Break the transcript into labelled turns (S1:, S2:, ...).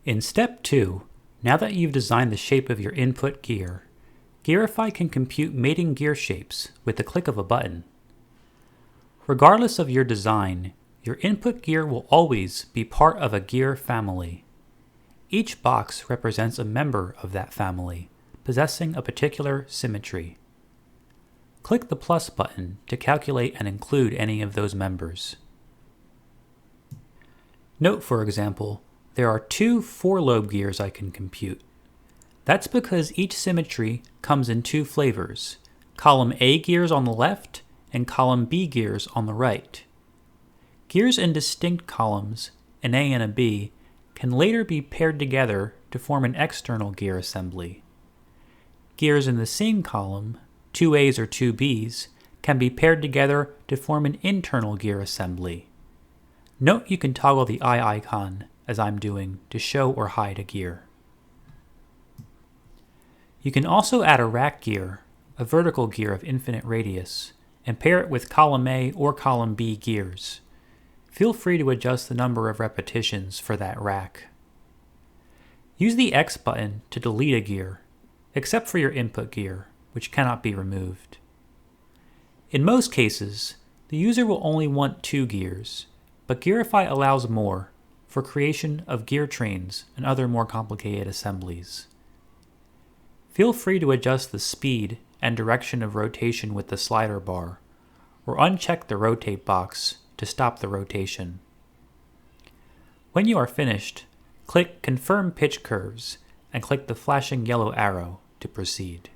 S1: In step 2, now that you've designed the shape of your input gear, Gearify can compute mating gear shapes with the click of a button. Regardless of your design, your input gear will always be part of a gear family. Each box represents a member of that family, possessing a particular symmetry. Click the plus button to calculate and include any of those members. Note, for example, there are 2 4-lobe gears I can compute. That's because each symmetry comes in 2 flavors, column A gears on the left and column B gears on the right. Gears in distinct columns, an A and a B, can later be paired together to form an external gear assembly. Gears in the same column, 2 A's or 2 B's, can be paired together to form an internal gear assembly. Note you can toggle the eye icon, as I'm doing, to show or hide a gear. You can also add a rack gear, a vertical gear of infinite radius, and pair it with column A or column B gears. Feel free to adjust the number of repetitions for that rack. Use the X button to delete a gear, except for your input gear, which cannot be removed. In most cases, the user will only want 2 gears, but Gearify allows more for creation of gear trains and other more complicated assemblies. Feel free to adjust the speed and direction of rotation with the slider bar, or uncheck the rotate box to stop the rotation. When you are finished, click Confirm Pitch Curves and click the flashing yellow arrow to proceed.